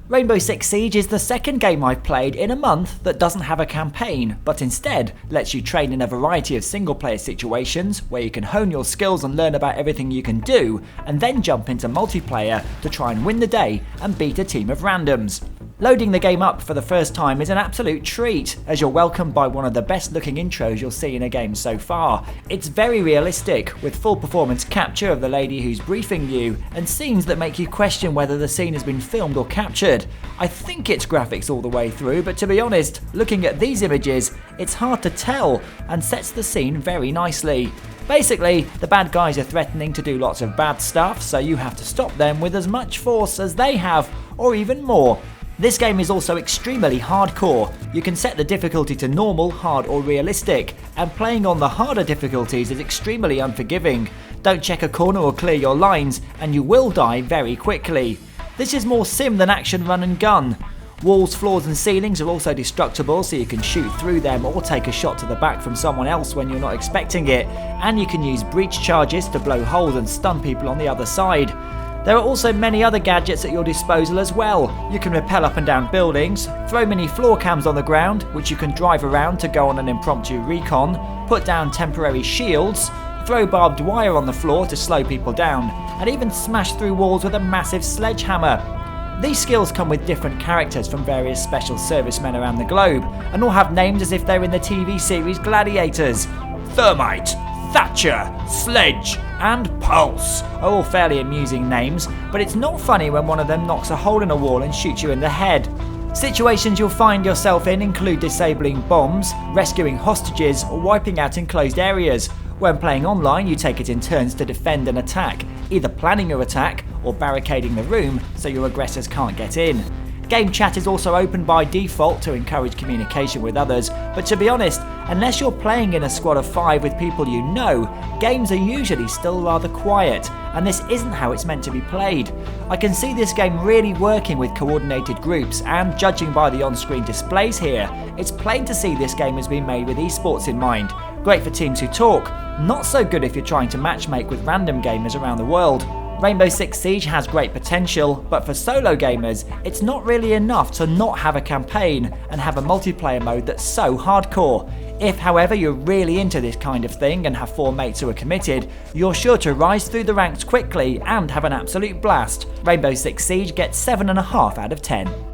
Rainbow Six Siege is the second game I've played in a month that doesn't have a campaign, but instead lets you train in a variety of single player situations where you can hone your skills and learn about everything you can do, and then jump into multiplayer to try and win the day and beat a team of randoms. Loading the game up for the first time is an absolute treat, as you're welcomed by one of the best looking intros you'll see in a game so far. It's very realistic, with full performance capture of the lady who's briefing you, and scenes that make you question whether the scene has been filmed or captured. I think it's graphics all the way through, but to be honest, looking at these images, it's hard to tell, and sets the scene very nicely. Basically, the bad guys are threatening to do lots of bad stuff, so you have to stop them with as much force as they have, or even more. This game is also extremely hardcore. You can set the difficulty to normal, hard or realistic, and playing on the harder difficulties is extremely unforgiving. Don't check a corner or clear your lines, and you will die very quickly. This is more sim than action run and gun. Walls, floors and ceilings are also destructible, so you can shoot through them or take a shot to the back from someone else when you're not expecting it, and you can use breach charges to blow holes and stun people on the other side. There are also many other gadgets at your disposal as well. You can rappel up and down buildings, throw mini floor cams on the ground, which you can drive around to go on an impromptu recon, put down temporary shields, throw barbed wire on the floor to slow people down, and even smash through walls with a massive sledgehammer. These skills come with different characters from various special servicemen around the globe, and all have names as if they're in the TV series Gladiators. Thermite, Thatcher, Sledge, and Pulse are all fairly amusing names, but it's not funny when one of them knocks a hole in a wall and shoots you in the head. Situations you'll find yourself in include disabling bombs, rescuing hostages, or wiping out enclosed areas. When playing online, you take it in turns to defend and attack, either planning your attack or barricading the room so your aggressors can't get in. Game chat is also open by default to encourage communication with others, but to be honest, unless you're playing in a squad of 5 with people you know, games are usually still rather quiet, and this isn't how it's meant to be played. I can see this game really working with coordinated groups, and judging by the on-screen displays here, it's plain to see this game has been made with esports in mind. Great for teams who talk, not so good if you're trying to matchmake with random gamers around the world. Rainbow Six Siege has great potential, but for solo gamers, it's not really enough to not have a campaign and have a multiplayer mode that's so hardcore. If, however, you're really into this kind of thing and have 4 mates who are committed, you're sure to rise through the ranks quickly and have an absolute blast. Rainbow Six Siege gets 7.5 out of 10.